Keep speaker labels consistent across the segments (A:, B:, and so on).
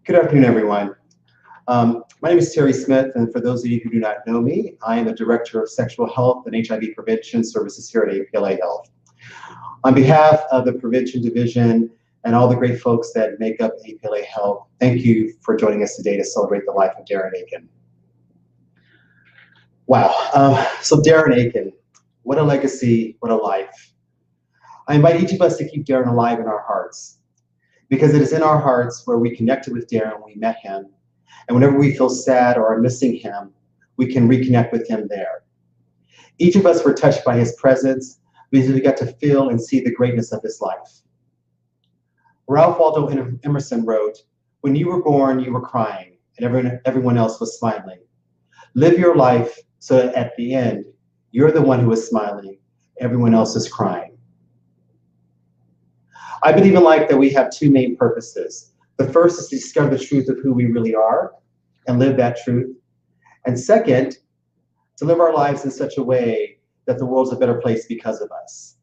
A: Good afternoon, everyone. My name is Terry Smith, and for those of you who do not know me, I am the Director of Sexual Health and HIV Prevention Services here at APLA Health. On behalf of the Prevention Division and all the great folks that make up APLA Health, thank you for joining us today to celebrate the life of Darrin Aiken. Wow, so Darrin Aiken, what a legacy, what a life. I invite each of us to keep Darrin alive in our hearts, because it is in our hearts where we connected with Darrin when we met him. And whenever we feel sad or are missing him, we can reconnect with him there. Each of us were touched by his presence because we got to feel and see the greatness of his life. Ralph Waldo Emerson wrote, "When you were born, you were crying, and everyone else was smiling. Live your life so that at the end, you're the one who is smiling, everyone else is crying." I believe in life that we have two main purposes. The first is to discover the truth of who we really are and live that truth. And second, to live our lives in such a way that the world's a better place because of us.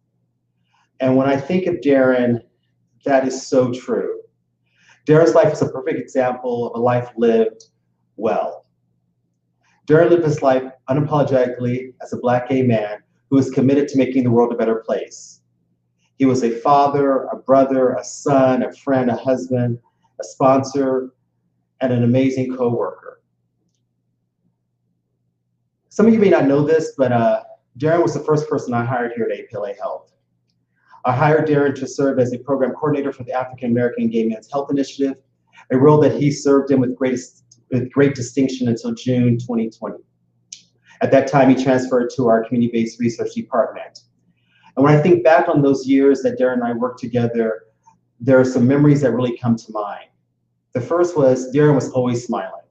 A: And when I think of Darrin, that is so true. Darrin's life is a perfect example of a life lived well. Darrin lived his life unapologetically as a Black gay man who was committed to making the world a better place. He was a father, a brother, a son, a friend, a husband, a sponsor, and an amazing co-worker. Some of you may not know this, but Darrin was the first person I hired here at APLA Health. I hired Darrin to serve as the program coordinator for the African American Gay Men's Health Initiative, a role that he served in with great distinction until June 2020. At that time, he transferred to our community-based research department. And when I think back on those years that Darrin and I worked together, there are some memories that really come to mind. The first was Darrin was always smiling.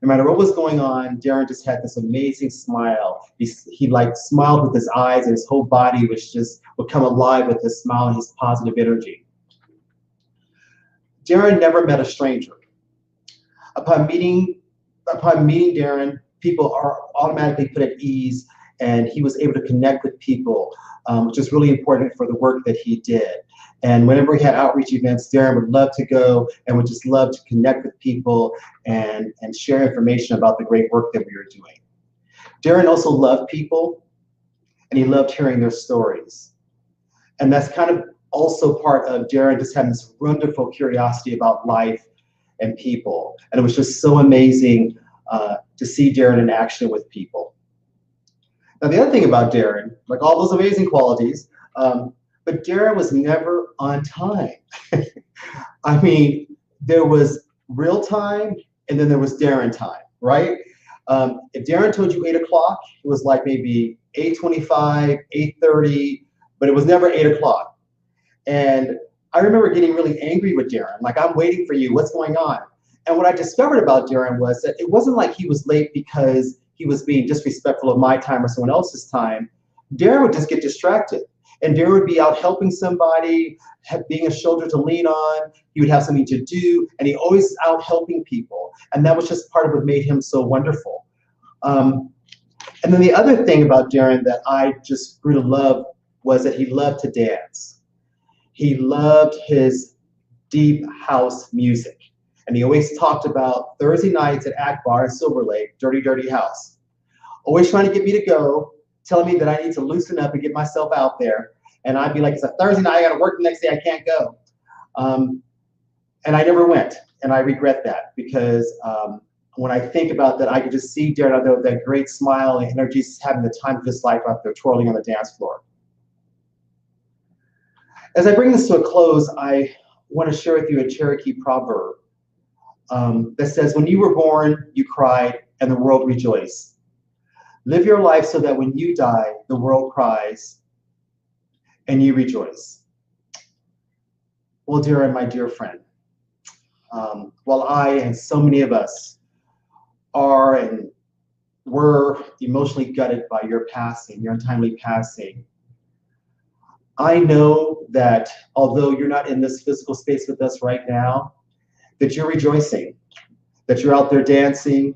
A: No matter what was going on, Darrin just had this amazing smile. He like smiled with his eyes, and his whole body would come alive with his smile and his positive energy. Darrin never met a stranger. Upon meeting Darrin, people are automatically put at ease, and he was able to connect with people, which is really important for the work that he did. And whenever he had outreach events, Darrin would love to go and would just love to connect with people and share information about the great work that we were doing. Darrin also loved people, and he loved hearing their stories. And that's kind of also part of Darrin just having this wonderful curiosity about life and people. And it was just so amazing to see Darrin in action with people. Now, the other thing about Darrin, like all those amazing qualities, but Darrin was never on time. I mean, there was real time, and then there was Darrin time, right? If Darrin told you 8 o'clock, it was like maybe 8:25, 8:30, but it was never 8 o'clock. And I remember getting really angry with Darrin, like, I'm waiting for you, what's going on? And what I discovered about Darrin was that it wasn't like he was late because he was being disrespectful of my time or someone else's time. Darrin would just get distracted. And Darrin would be out helping somebody, being a shoulder to lean on. He would have something to do, and he always out helping people. And that was just part of what made him so wonderful. And then the other thing about Darrin that I just grew to love was that he loved to dance. He loved his deep house music. And he always talked about Thursday nights at Akbar in Silver Lake, Dirty, Dirty House. Always trying to get me to go, telling me that I need to loosen up and get myself out there. And I'd be like, it's a Thursday night, I gotta work the next day, I can't go. And I never went, and I regret that, because when I think about that, I could just see Darrin out there with that great smile and energy, just having the time of his life out there twirling on the dance floor. As I bring this to a close, I want to share with you a Cherokee proverb that says, when you were born, you cried, and the world rejoiced. Live your life so that when you die, the world cries, and you rejoice. Well, Darrin, my dear friend, while I and so many of us are and were emotionally gutted by your passing, your untimely passing, I know that although you're not in this physical space with us right now, that you're rejoicing, that you're out there dancing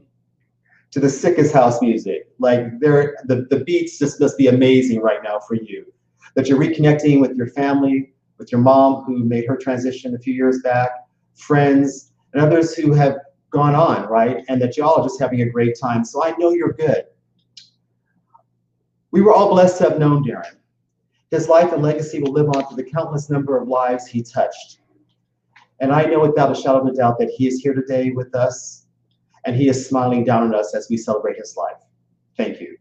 A: to the sickest house music. Like the beats just must be amazing right now for you. That you're reconnecting with your family, with your mom who made her transition a few years back, friends, and others who have gone on, right? And that y'all are just having a great time. So I know you're good. We were all blessed to have known Darrin. His life and legacy will live on through the countless number of lives he touched. And I know without a shadow of a doubt that he is here today with us, and he is smiling down on us as we celebrate his life. Thank you.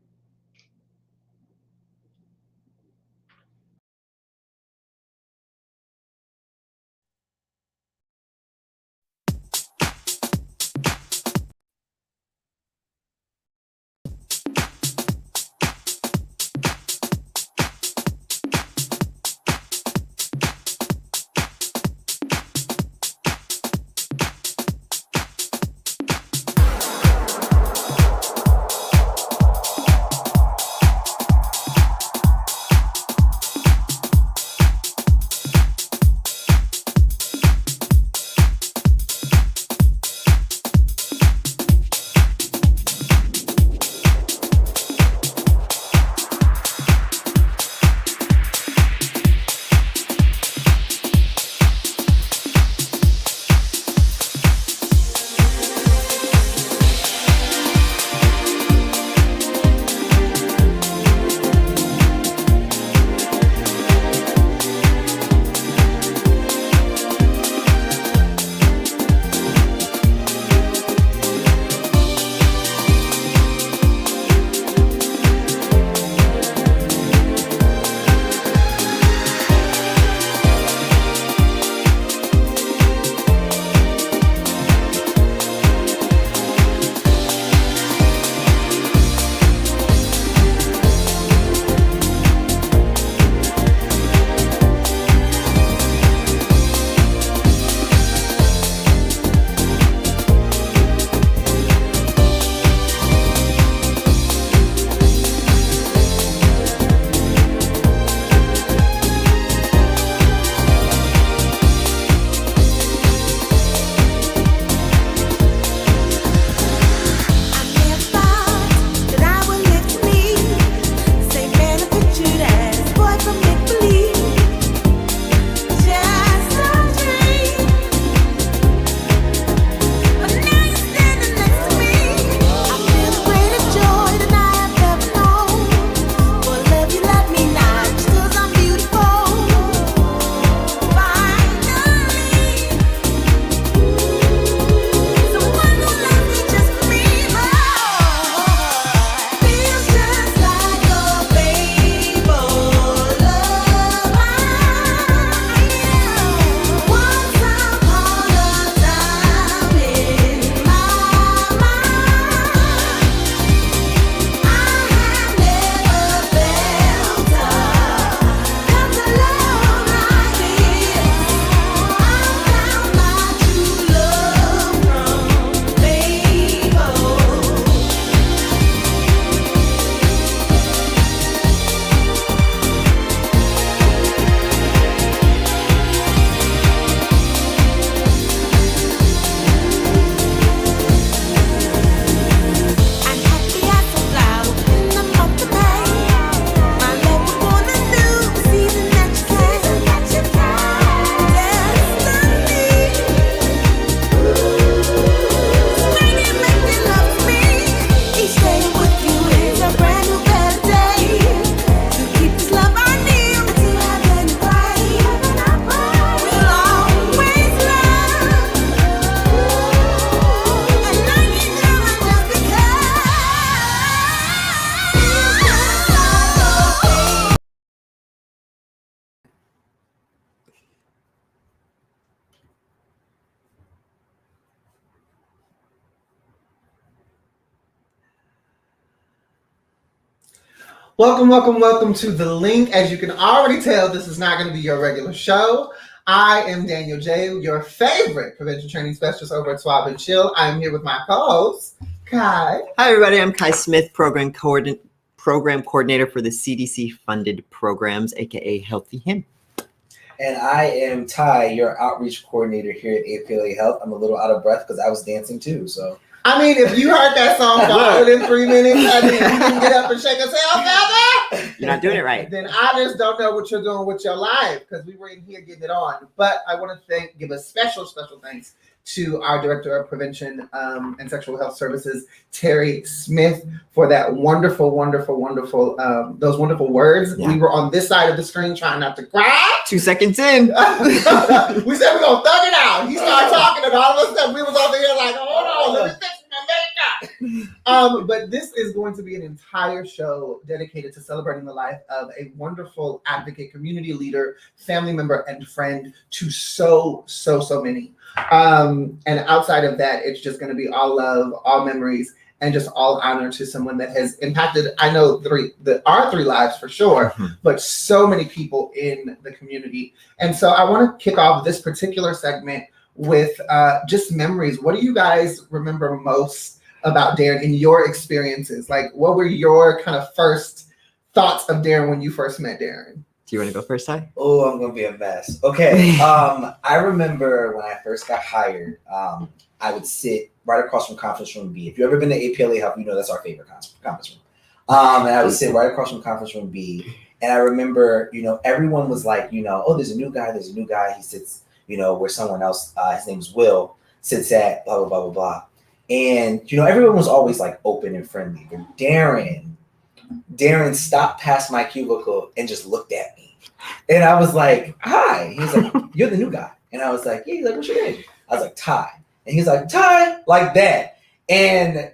B: Welcome to The Link. As you can already tell, this is not going to be your regular show. I am Daniel J., your favorite prevention training specialist over at Swab and Chill. I am here with my co-host, Kai.
C: Hi, everybody. I'm Kai Smith, program coordinator for the CDC-funded programs, aka Healthy Him.
D: And I am Ty, your outreach coordinator here at APLA Health. I'm a little out of breath because I was dancing too, so.
B: I mean, if you heard that song for within 3 minutes, I mean, you can get up and shake and say, "Oh, Father!"
C: You're not doing it right.
B: Then I just don't know what you're doing with your life because we were in here getting it on. But I want to give a special thanks to our Director of Prevention and Sexual Health Services, Terry Smith, for that wonderful, those wonderful words.
C: Yeah.
B: We were on this side of the screen trying not to cry.
C: 2 seconds in.
B: We said we're going to thug it out. He started talking, and all of a sudden we was over here like, hold on, let me fix my makeup. But this is going to be an entire show dedicated to celebrating the life of a wonderful advocate, community leader, family member, and friend to so many. And outside of that, it's just going to be all love, all memories, and just all honor to someone that has impacted, I know our three lives for sure, but so many people in the community. And so I want to kick off this particular segment with just memories. What do you guys remember most about Darrin in your experiences? Like, what were your kind of first thoughts of Darrin when you first met Darrin?
C: Do you want to go first, Ty?
D: Oh, I'm gonna be a mess. Okay. I remember when I first got hired, I would sit right across from conference room B. If you've ever been to APLA Health, you know that's our favorite conference room. And I would sit right across from conference room B. And I remember, everyone was like, oh, there's a new guy. He sits, where someone else, his name's Will, sits at blah, blah, blah, blah, blah. And, everyone was always like open and friendly. But Darrin stopped past my cubicle and just looked at me. And I was like, hi. He was like, you're the new guy. And I was like, yeah. He's like, what's your name? I was like, Ty. And he's like, Ty, like that. And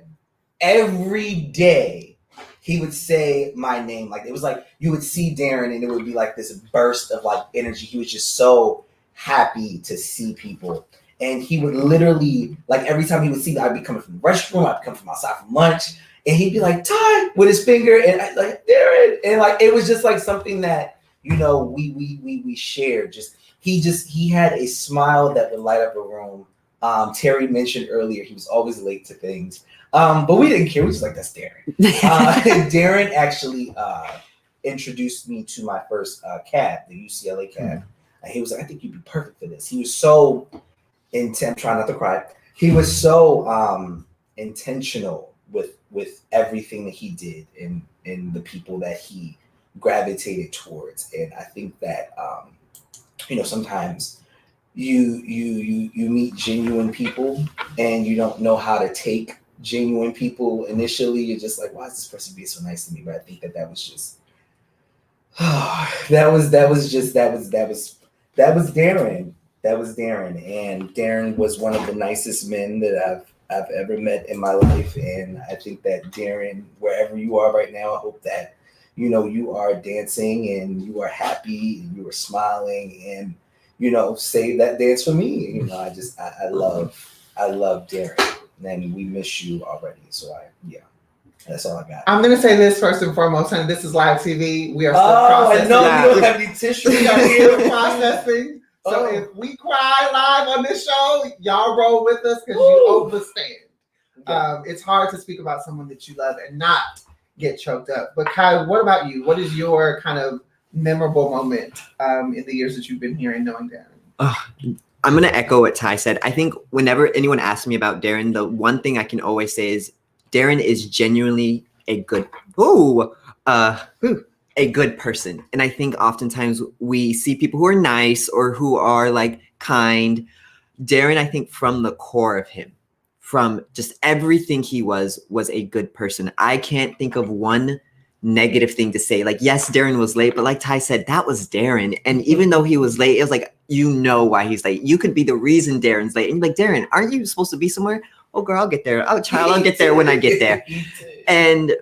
D: every day he would say my name. Like, it was like, you would see Darrin and it would be like this burst of like energy. He was just so happy to see people. And he would literally, like, every time he would see me, I'd be coming from the restroom, I'd come from outside from lunch. And he'd be like, Ty, with his finger, and I'd like, Darrin. And like, it was just like something that, we shared. He had a smile that would light up a room. Terry mentioned earlier, he was always late to things. But we didn't care. We just like, that's Darrin. Darrin actually introduced me to my first cab, the UCLA cab. And he was like, I think you'd be perfect for this. He was so intent, trying not to cry. He was so intentional with everything that he did and the people that he gravitated towards. And I think that sometimes you meet genuine people and you don't know how to take genuine people initially. You're just like, why is this person being so nice to me? But I think that was just that was Darrin. That was Darrin. And Darrin was one of the nicest men that I've ever met in my life. And I think that Darrin, wherever you are right now, I hope that you are dancing and you are happy and you are smiling and save that dance for me. I love Darrin, and we miss you already. So that's all I got.
B: I'm gonna say this first and foremost, honey. This is live TV. We are still processing.
D: I know you don't have any tissue.
B: We are still processing. So if we cry live on this show, y'all roll with us because you overstand. Okay. It's hard to speak about someone that you love and not get choked up. But Kai, what about you? What is your kind of memorable moment in the years that you've been here and knowing Darrin?
C: I'm going to echo what Ty said. I think whenever anyone asks me about Darrin, the one thing I can always say is Darrin is genuinely a good person. And I think oftentimes we see people who are nice or who are like kind. Darrin, I think from the core of him, from just everything he was a good person. I can't think of one negative thing to say. Like, yes, Darrin was late, but like Ty said, that was Darrin. And even though he was late, it was like, why he's late. You could be the reason Darrin's late. And you're like, Darrin, aren't you supposed to be somewhere? Oh, girl, I'll get there. Oh, child, I'll get there when I get there. And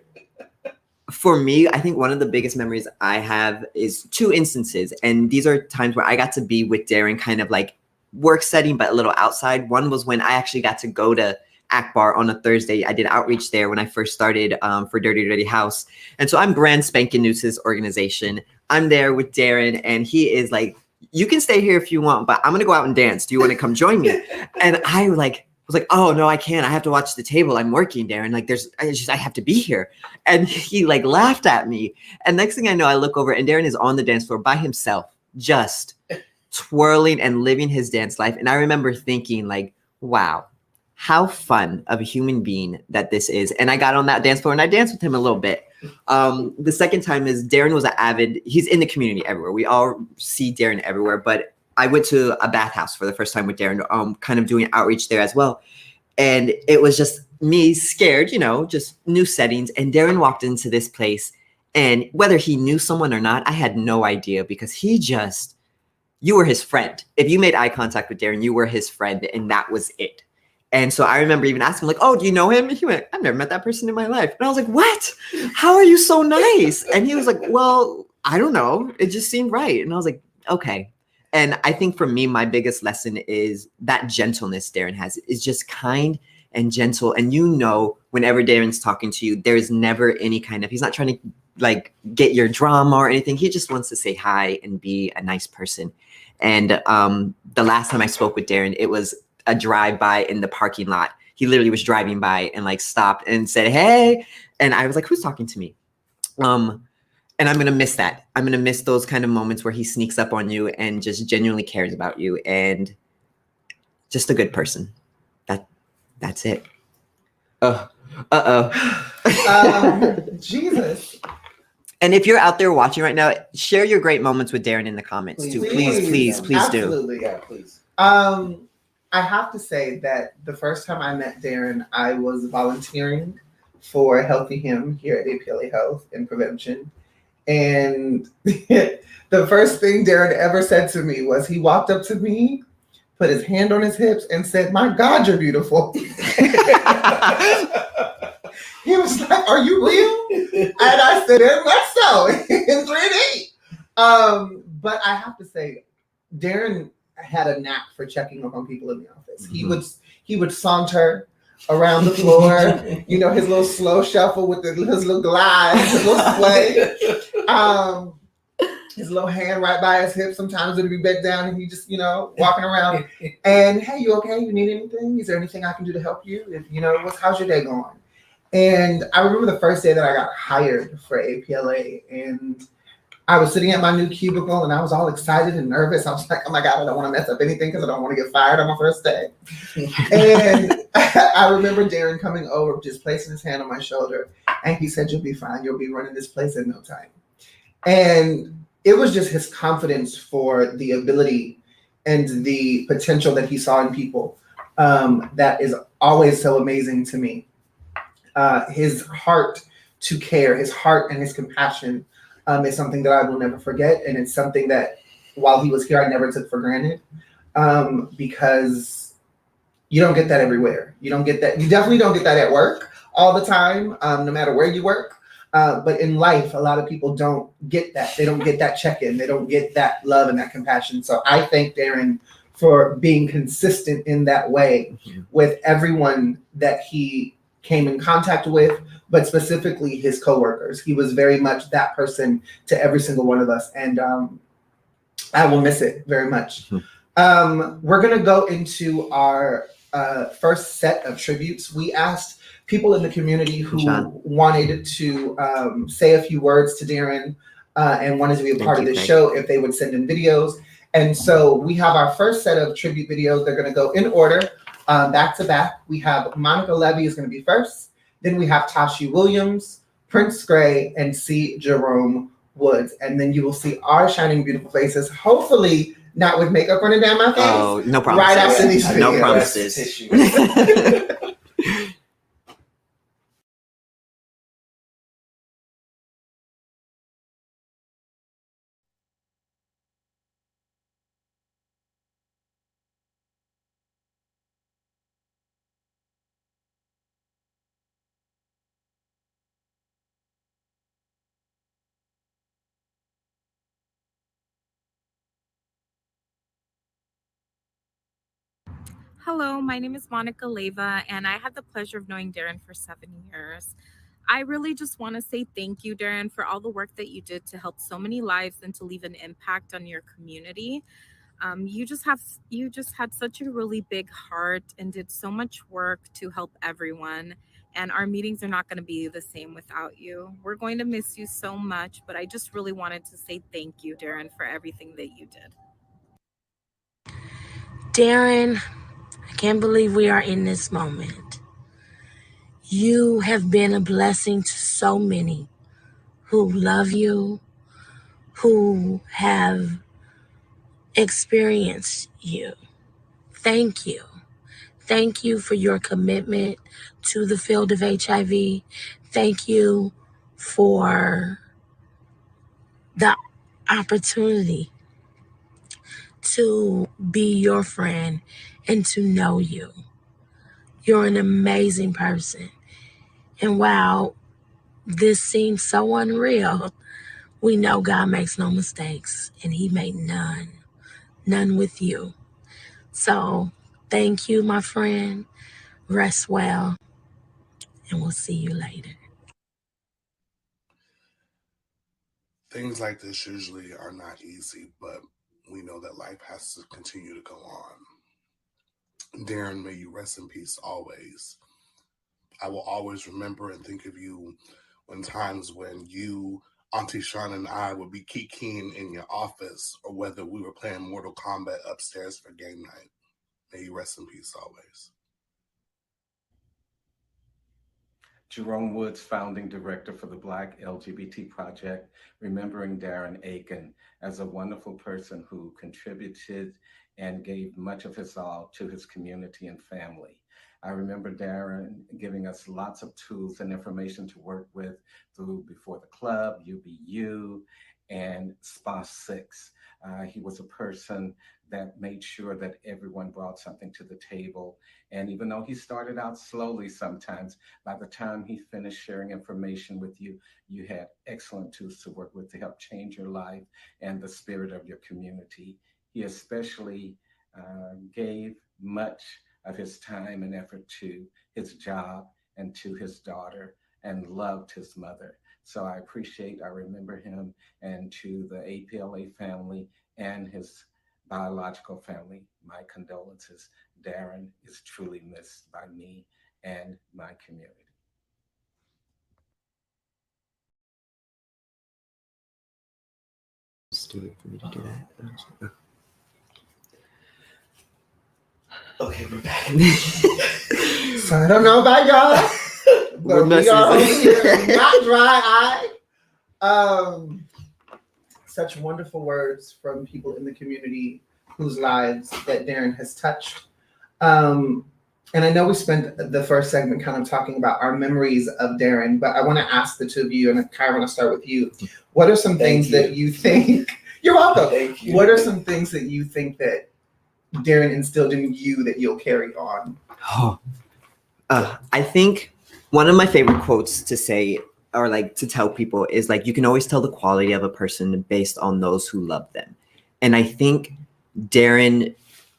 C: for me, I think one of the biggest memories I have is two instances. And these are times where I got to be with Darrin kind of like work setting, but a little outside. One was when I actually got to go to Akbar on a Thursday. I did outreach there when I first started for Dirty Dirty House. And so I'm brand spanking new to this organization. I'm there with Darrin and he is like, you can stay here if you want, but I'm going to go out and dance. Do you want to come join me? And I was like, oh no, I can't. I have to watch the table. I'm working, Darrin. Like I have to be here. And he like laughed at me. And next thing I know, I look over and Darrin is on the dance floor by himself, just twirling and living his dance life. And I remember thinking like, wow, how fun of a human being that this is. And I got on that dance floor and I danced with him a little bit. The second time is Darrin was he's in the community everywhere. We all see Darrin everywhere, but I went to a bathhouse for the first time with Darrin, kind of doing outreach there as well. And it was just me scared, you know, just new settings. And Darrin walked into this place, and whether he knew someone or not, I had no idea, because you were his friend. If you made eye contact with Darrin, you were his friend, and that was it. And so I remember even asking him, like, oh, do you know him? And he went, I've never met that person in my life. And I was like, what? How are you so nice? And he was like, well, I don't know. It just seemed right. And I was like, okay. And I think for me, my biggest lesson is that gentleness Darrin has, is just kind and gentle. And you know, whenever Darrin's talking to you, there's never any kind of, he's not trying to like get your drama or anything. He just wants to say hi and be a nice person. And the last time I spoke with Darrin, it was a drive-by in the parking lot. He literally was driving by and like stopped and said, hey. And I was like, who's talking to me? And I'm going to miss that. I'm going to miss those kind of moments where he sneaks up on you and just genuinely cares about you, and just a good person. That's it.
B: Jesus.
C: And if you're out there watching right now, share your great moments with Darrin in the comments too. Please do.
B: Absolutely.
D: Yeah, please.
B: I have to say that the first time I met Darrin, I was volunteering for Healthy Him here at APLA Health and Prevention. And the first thing Darrin ever said to me was, he walked up to me, put his hand on his hips, and said, my God, you're beautiful. He was like, are you real? And I said, very much so, in 3D. But I have to say, Darrin had a knack for checking up on people in the office. Mm-hmm. He would saunter around the floor, you know, his little slow shuffle with his little glide, his little sway. His little hand right by his hip. Sometimes it'll be bent down and he just, you know, walking around. And hey, you okay? You need anything? Is there anything I can do to help you? If you know, how's your day going? And I remember the first day that I got hired for APLA, and I was sitting at my new cubicle and I was all excited and nervous. I was like, oh my God, I don't want to mess up anything because I don't want to get fired on my first day. And I remember Darrin coming over, just placing his hand on my shoulder, and he said, you'll be fine. You'll be running this place in no time. And it was just his confidence for the ability and the potential that he saw in people that is always so amazing to me. His heart to care, his heart and his compassion is something that I will never forget. And it's something that while he was here, I never took for granted because you don't get that everywhere. You don't get that. You definitely don't get that at work all the time, no matter where you work. But in life, a lot of people don't get that. They don't get that check-in. They don't get that love and that compassion. So I thank Darrin for being consistent in that way with everyone that he came in contact with, but specifically his coworkers. He was very much that person to every single one of us. And I will miss it very much. We're going to go into our first set of tributes. We asked people in the community who wanted to say a few words to Darrin and wanted to be a part of this show if they would send in videos. And so we have our first set of tribute videos. They're going to go in order, back to back. We have Monica Levy is going to be first. Then we have Tashi Williams, Prince Gray, and C. Jerome Woods. And then you will see our shining beautiful faces, hopefully not with makeup running down my face.
C: Oh, no promises.
B: Right after these videos.
C: No promises.
E: Hello, my name is Monica LEYVA, and I had the pleasure of knowing Darrin for 7 years. I really just want to say thank you, Darrin, for all the work that you did to help so many lives and to leave an impact on your community. You just had such a really big heart and did so much work to help everyone. And our meetings are not going to be the same without you. We're going to miss you so much, but I just really wanted to say thank you, Darrin, for everything that you did.
F: Darrin, I can't believe we are in this moment. You have been a blessing to so many who love you, who have experience you. Thank you. Thank you for your commitment to the field of HIV. Thank you for the opportunity to be your friend and to know you. You're an amazing person. And while this seems so unreal, we know God makes no mistakes, and He made none with you. So thank you, my friend. Rest well, and we'll see you later.
G: Things like this usually are not easy, but we know that life has to continue to go on. Darrin, may you rest in peace always. I will always remember and think of you when times when you, Auntie Sean, and I would be kikiing in your office, or whether we were playing Mortal Kombat upstairs for game night. May you rest in peace always.
H: Jerome Woods, founding director for the Black LGBT Project, remembering Darrin Aiken as a wonderful person who contributed and gave much of his all to his community and family. I remember Darrin giving us lots of tools and information to work with through Before the Club, UBU, and SPA 6. He was a person that made sure that everyone brought something to the table. And even though he started out slowly sometimes, by the time he finished sharing information with you, you had excellent tools to work with to help change your life and the spirit of your community. He especially gave much of his time and effort to his job and to his daughter, and loved his mother. So I remember him, and to the APLA family and his biological family, my condolences. Darrin is truly missed by me and my community.
C: Stupid for me to do that.
D: Okay, we're back.
B: So I don't know about y'all, but we are over here not dry-eyed. Such wonderful words from people in the community whose lives that Darrin has touched. And I know we spent the first segment kind of talking about our memories of Darrin, but I want to ask the two of you, and Kyra, I want to start with you. What are some things that you think? You're welcome.
D: Thank you.
B: What are some things that you think that Darrin instilled in you that you'll carry on?
C: I think one of my favorite quotes to say, or like to tell people, is like, you can always tell the quality of a person based on those who love them. And I think Darrin,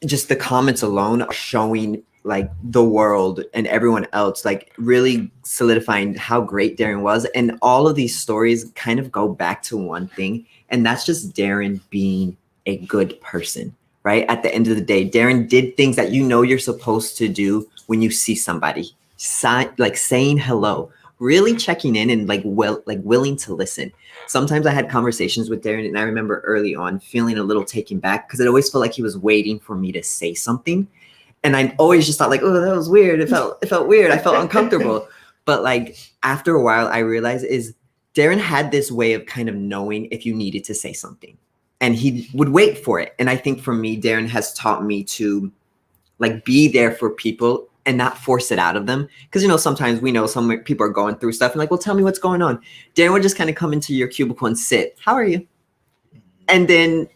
C: just the comments alone are showing like the world and everyone else, like really solidifying how great Darrin was. And all of these stories kind of go back to one thing, and that's just Darrin being a good person, right? At the end of the day, Darrin did things that you know you're supposed to do when you see somebody, like saying hello, really checking in, and like willing to listen. Sometimes I had conversations with Darrin, and I remember early on feeling a little taken back because it always felt like he was waiting for me to say something. And I always just thought like, oh, that was weird. It felt weird. I felt uncomfortable. But like after a while, I realized Darrin had this way of kind of knowing if you needed to say something, and he would wait for it. And I think for me, Darrin has taught me to like be there for people and not force it out of them. Because, you know, sometimes we know some people are going through stuff and like, well, tell me what's going on. Darrin would just kind of come into your cubicle and sit. How are you? And then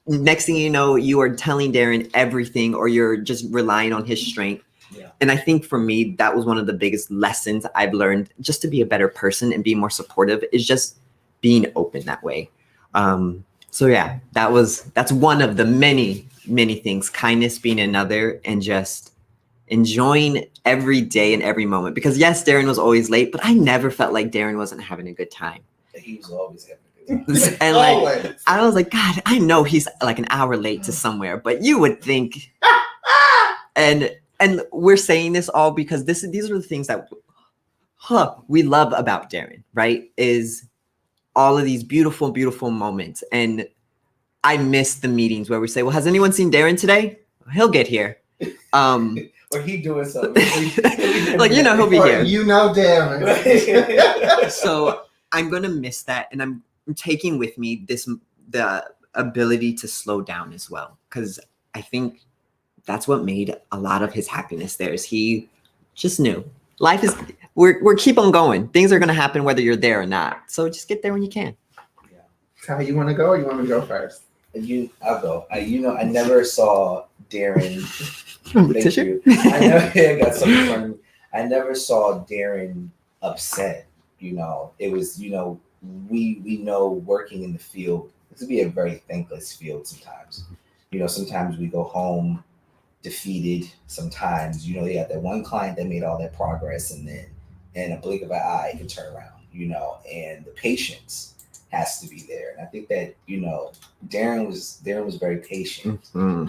C: next thing you know, you are telling Darrin everything, or you're just relying on his strength.
D: Yeah.
C: And I think for me, that was one of the biggest lessons I've learned, just to be a better person and be more supportive, is just being open that way. So yeah, that's one of the many, many things. Kindness being another, and just enjoying every day and every moment. Because yes, Darrin was always late, but I never felt like Darrin wasn't having a good time.
D: He was always having a good time.
C: And like, I was like, God, I know he's like an hour late to somewhere, but you would think. And we're saying this all because these are the things that we love about Darrin, right? Is all of these beautiful, beautiful moments. And I miss the meetings where we say, well, has anyone seen Darrin today? He'll get here.
D: Or he doing something.
C: Like, you know, he'll be here.
B: You know, Darrin.
C: So I'm going to miss that. And I'm taking with me the ability to slow down as well, because I think that's what made a lot of his happiness there. Is he just knew life is we're keep on going. Things are gonna happen whether you're there or not. So just get there when you can.
B: Yeah. How you want to go, or you want me to go first?
D: I'll go. I never saw Darrin. Thank you. I got something in front of me. I never saw Darrin upset. It was, we know working in the field, this would be a very thankless field sometimes. Sometimes we go home defeated. Sometimes, they got that one client that made all that progress, and then in a blink of an eye, it can turn around, and the patience has to be there. And I think that, Darrin was very patient.
C: Mm-hmm.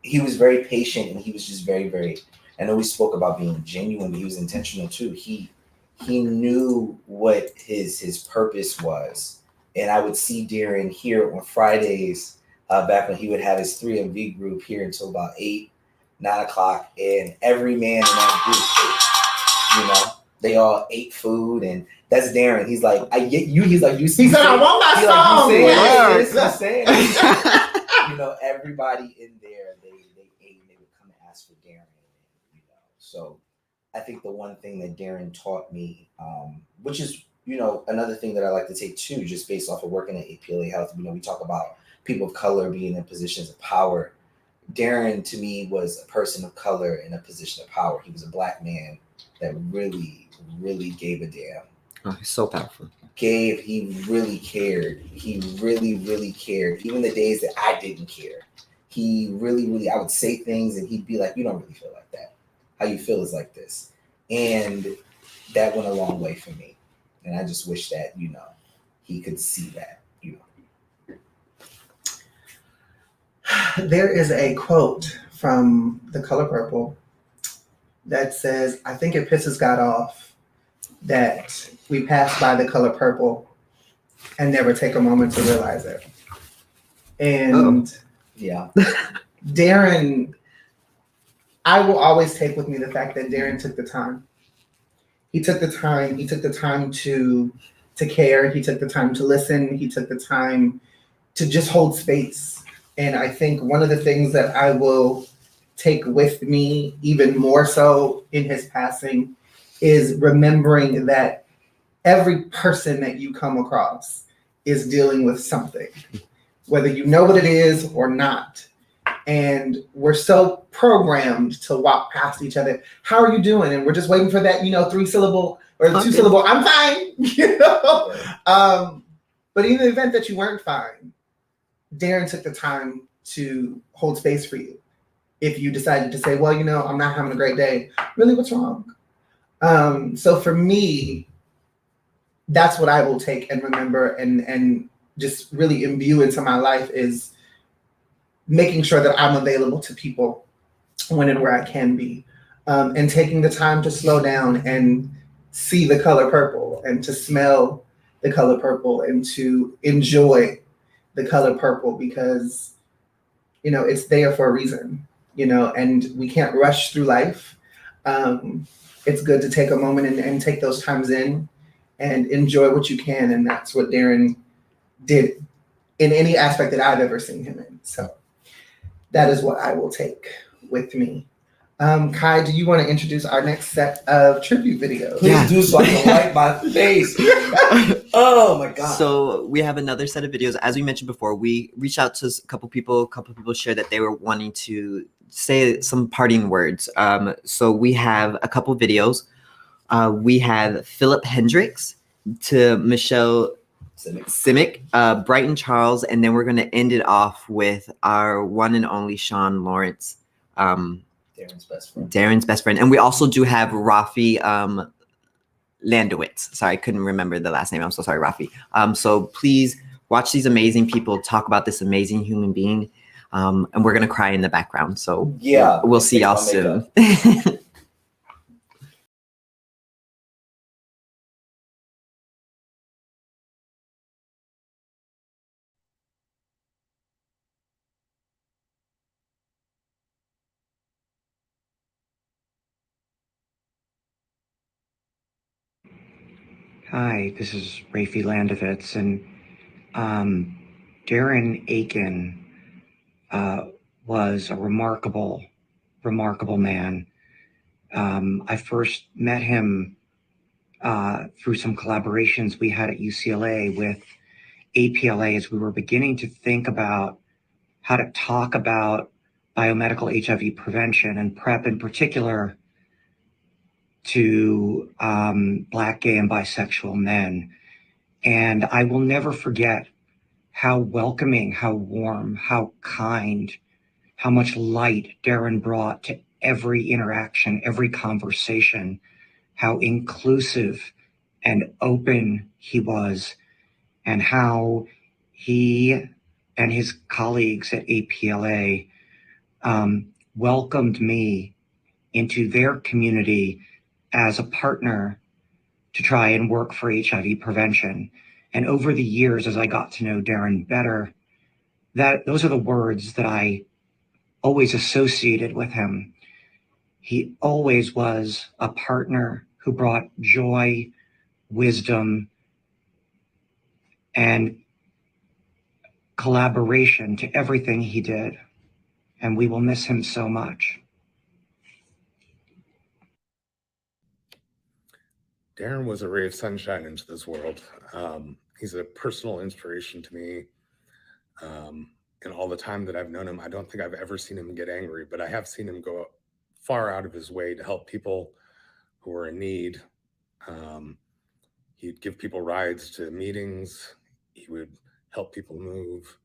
D: He was very patient, and he was just very, very, I know we spoke about being genuine, but he was intentional too. He knew what his purpose was. And I would see Darrin here on Fridays, back when he would have his 3MV group here until about 8, 9 o'clock. And every man in that group, they all ate food, and that's Darrin. He's like, I get you. He's like, you see,
B: he said, I want my
D: song. Everybody in there, they ate, and they would come and ask for Darrin. So I think the one thing that Darrin taught me, which is, another thing that I like to take too, just based off of working at APLA Health, we talk about people of color being in positions of power. Darrin, to me, was a person of color in a position of power. He was a Black man that really, really gave a damn.
C: Oh, he's so powerful.
D: He really cared. He really, really cared. Even the days that I didn't care. He really, really, I would say things and he'd be like, you don't really feel like that. How you feel is like this. And that went a long way for me. And I just wish that, he could see that,
B: There is a quote from The Color Purple that says, I think it pisses God off that we pass by the color purple and never take a moment to realize it. And
D: yeah,
B: Darrin, I will always take with me the fact that Darrin took the time. He took the time to care. He took the time to listen. He took the time to just hold space. And I think one of the things that I will take with me even more so in his passing is remembering that every person that you come across is dealing with something, whether you know what it is or not. And we're so programmed to walk past each other. How are you doing? And we're just waiting for that, 3-syllable or 2-syllable, I'm fine, But in the event that you weren't fine, Darrin took the time to hold space for you. If you decided to say, well, I'm not having a great day, really, what's wrong? So for me, that's what I will take and remember and just really imbue into my life is making sure that I'm available to people when and where I can be, and taking the time to slow down and see the color purple and to smell the color purple and to enjoy the color purple because, it's there for a reason, and we can't rush through life. It's good to take a moment and take those times in and enjoy what you can. And that's what Darrin did in any aspect that I've ever seen him in. So that is what I will take with me. Kai, do you want to introduce our next set of tribute videos?
D: Please do, so I can wipe my face. Oh my God.
C: So we have another set of videos. As we mentioned before, we reached out to a couple people shared that they were wanting to say some parting words. So we have a couple videos. We have Philip Hendricks to Michelle Simic, Brighton Charles, and then we're going to end it off with our one and only Sean Lawrence. Darrin's best friend. And we also do have RAFI LANDOVITZ. Sorry, I couldn't remember the last name. I'm so sorry, RAFI. So please watch these amazing people talk about this amazing human being. And we're going to cry in the background. So
D: yeah,
C: we'll see y'all soon.
I: Hi, this is RAFI LANDOVITZ, and Darrin Aiken was a remarkable man. I first met him through some collaborations we had at UCLA with APLA as we were beginning to think about how to talk about biomedical HIV prevention and PrEP in particular to Black, gay, and bisexual men. And I will never forget how welcoming, how warm, how kind, how much light Darrin brought to every interaction, every conversation, how inclusive and open he was, and how he and his colleagues at APLA welcomed me into their community as a partner to try and work for HIV prevention. And over the years, as I got to know Darrin better, those are the words that I always associated with him. He always was a partner who brought joy, wisdom, and collaboration to everything he did. And we will miss him so much.
J: Darrin was a ray of sunshine into this world. He's a personal inspiration to me. And all the time that I've known him, I don't think I've ever seen him get angry, but I have seen him go far out of his way to help people who are in need. He'd give people rides to meetings. He would help people move.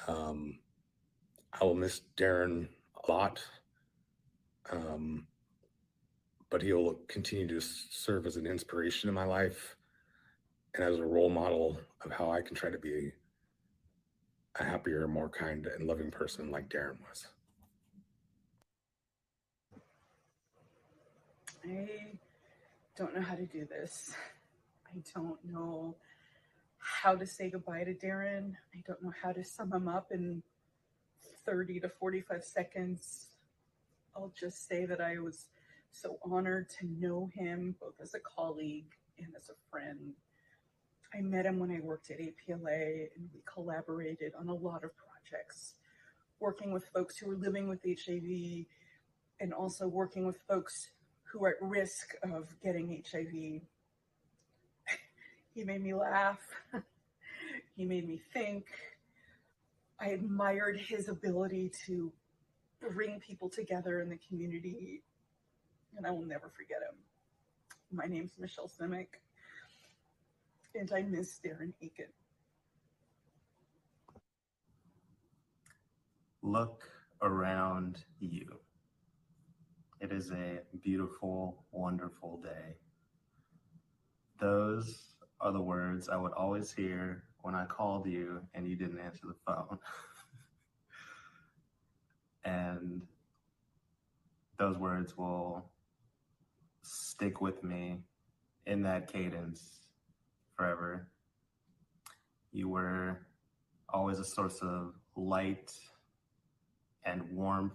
J: I will miss Darrin a lot, but he'll continue to serve as an inspiration in my life and as a role model of how I can try to be a happier, more kind and loving person like Darrin was.
K: I don't know how to do this. I don't know how to say goodbye to Darrin. I don't know how to sum him up in 30 to 45 seconds. I'll just say that I was so honored to know him both as a colleague and as a friend. I met him when I worked at APLA and we collaborated on a lot of projects, working with folks who were living with HIV and also working with folks who are at risk of getting HIV. He made me laugh. He made me think. I admired his ability to bring people together in the community, and I will never forget him. My name's Michelle Simic, and I miss Darrin Aiken.
L: Look around you. It is a beautiful, wonderful day. Those are the words I would always hear when I called you and you didn't answer the phone. And those words will stick with me in that cadence forever. You were always a source of light and warmth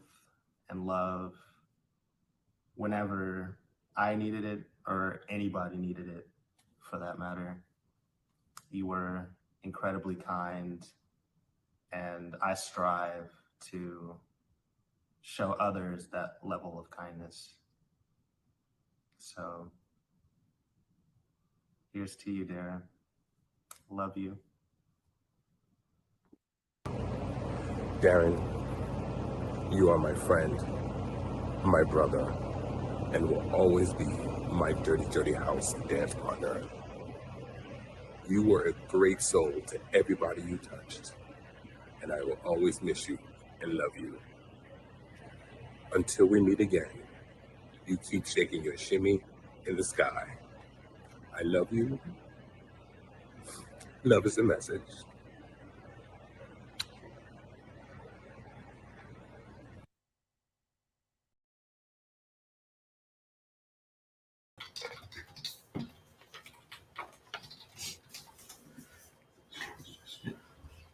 L: and love whenever I needed it or anybody needed it for that matter. You were incredibly kind, and I strive to show others that level of kindness. So here's to you, Darrin. Love you.
M: Darrin, you are my friend, my brother, and will always be my dirty, dirty house dance partner. You were a great soul to everybody you touched, and I will always miss you and love you. Until we meet again, you keep shaking your shimmy in the sky. I love you. Love is the message.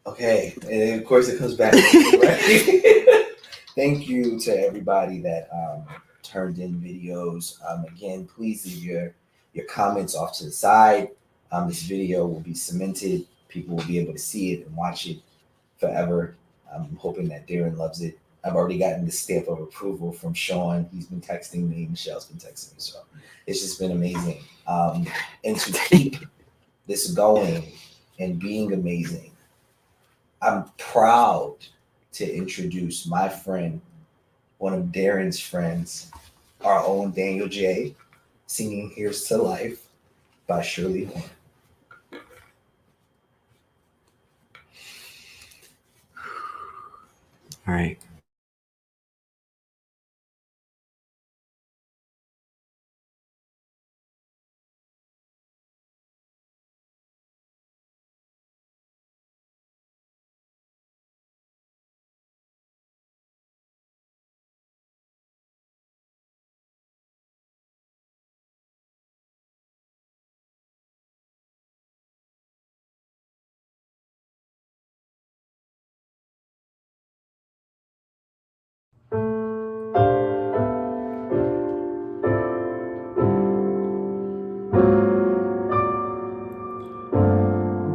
D: Okay, and of course it comes back to you, right? Thank you to everybody that turned in videos. Again, please leave your comments off to the side. This video will be cemented people will be able to see it and watch it forever. I'm hoping that Darrin loves it. I've already gotten the stamp of approval from Sean. He's been texting me. Michelle's been texting me. So it's just been amazing. And to keep this going and being amazing, I'm proud to introduce my friend, one of Darrin's friends, our own Daniel J, singing Here's to Life by Shirley Horn.
C: All right.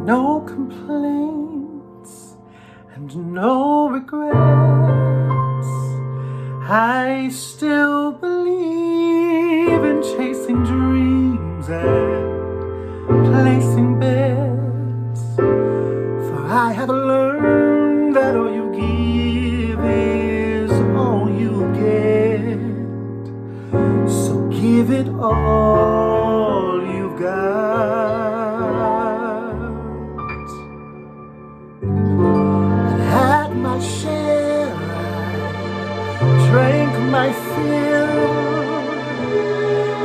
N: No complaints and no regrets. I still believe in chasing dreams and placing bets. For I have learned that all you give is all you get. So give it all you've got. Had my share, I drank my fill,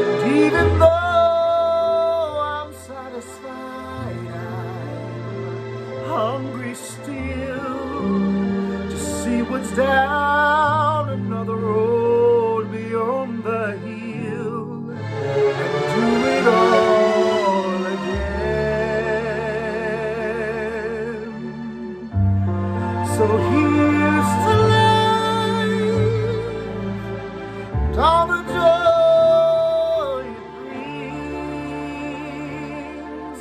N: and even though I'm satisfied, I'm hungry still to see what's down another road beyond the hill, and do it all again. So here's to life and all the joy it brings.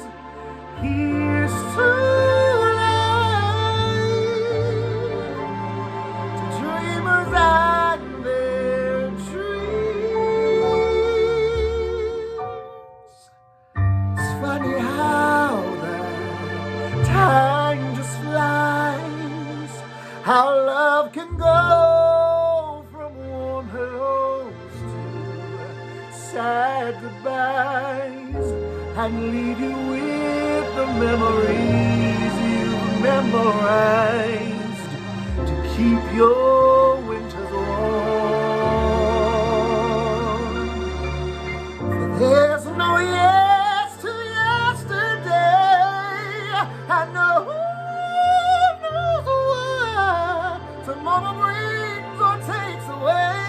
N: Here's to life, to dreamers and their dreams. It's funny how the time just flies, how love can go from warm hellos to sad goodbyes, and leave you with the memories you've memorized to keep your winters warm. For there's no yes to yesterday, and no knows what tomorrow brings or takes away.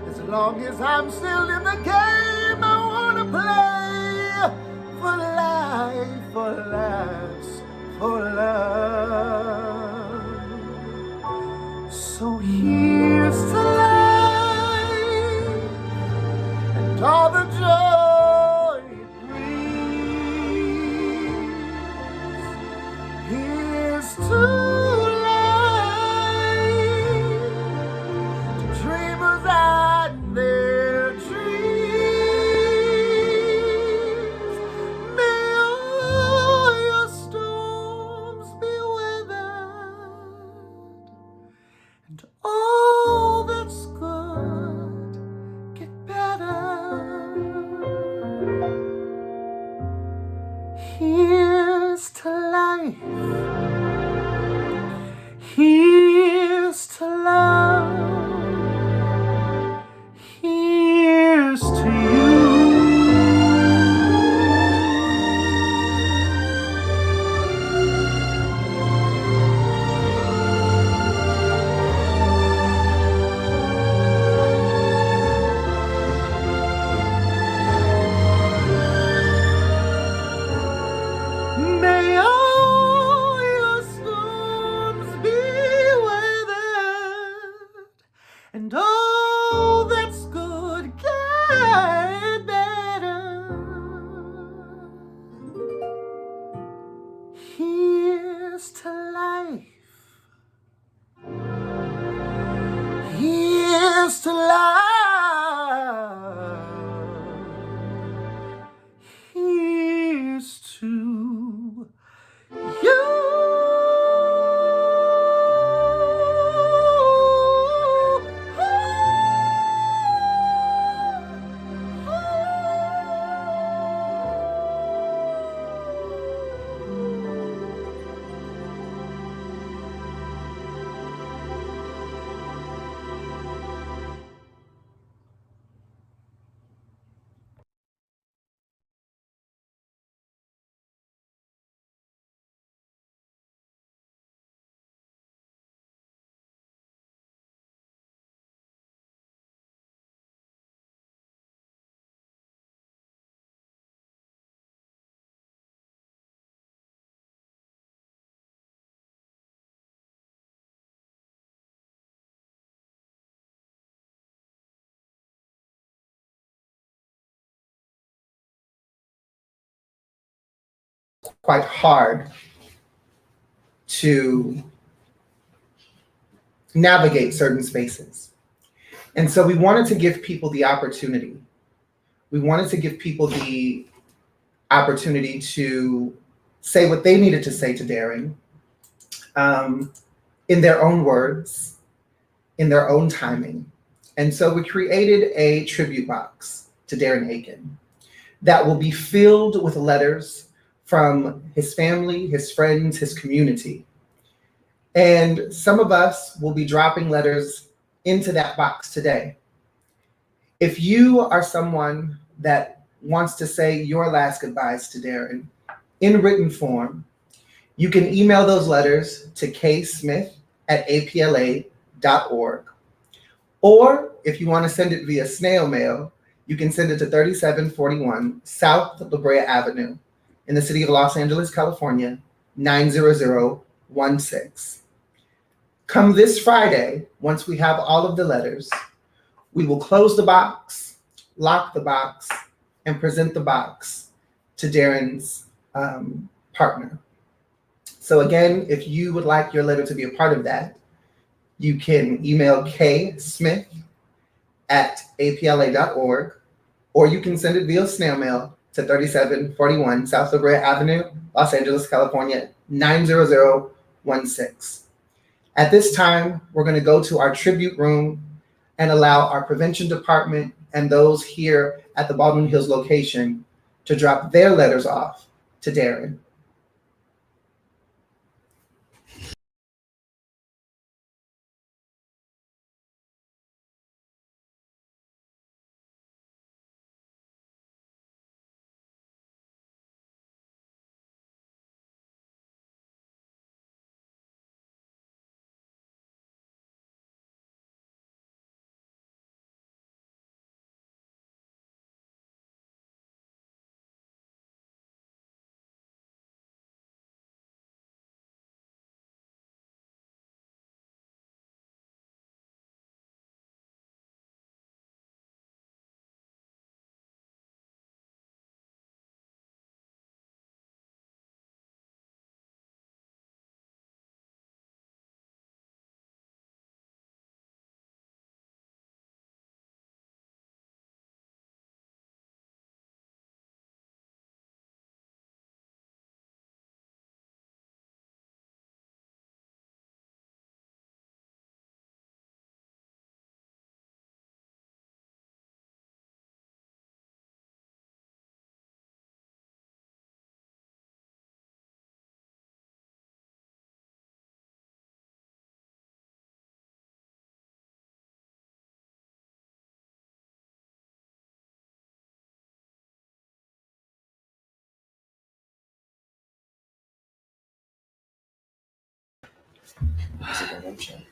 N: As long as I'm still in the game, I wanna play for life, for laughs, for love. So here's to life and all the joy it brings. Here's to dreamers and their dreams. May all your storms be weathered, and all that's good get better. Here's to life. Here's to love. Here's to you. May all Here's to life. Here's to love. Here's to you.
B: Quite hard to navigate certain spaces. And so we wanted to give people the opportunity. We wanted to give people the opportunity to say what they needed to say to Darrin in their own words, in their own timing. And so we created a tribute box to Darrin Aiken that will be filled with letters from his family, his friends, his community. And some of us will be dropping letters into that box today. If you are someone that wants to say your last goodbyes to Darrin in written form, you can email those letters to ksmith@apla.org. Or if you want to send it via snail mail, you can send it to 3741 South La Brea Avenue in the city of Los Angeles, California, 90016. Come this Friday, once we have all of the letters, we will close the box, lock the box, and present the box to Darrin's partner. So again, if you would like your letter to be a part of that, you can email ksmith@apla.org, or you can send it via snail mail to 3741 South La Brea Avenue, Los Angeles, California, 90016. At this time, we're going to go to our tribute room and allow our prevention department and those here at the Baldwin Hills location to drop their letters off to Darrin.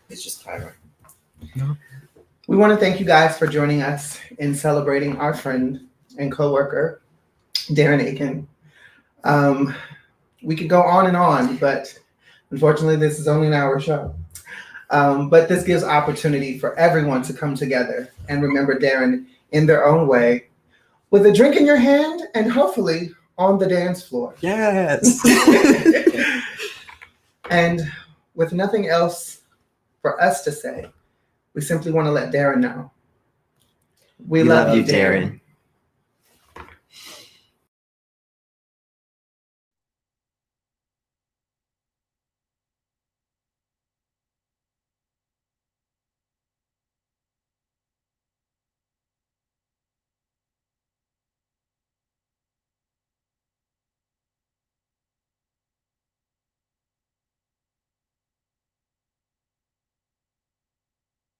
D: It's just Tyra.
B: We want to thank you guys for joining us in celebrating our friend and coworker, Darrin Aiken. We could go on, but unfortunately, this is only an hour show. But this gives opportunity for everyone to come together and remember Darrin in their own way, with a drink in your hand and hopefully on the dance floor.
C: Yes.
B: And with nothing else for us to say, we simply want to let Darrin know.
C: We love you, Darrin.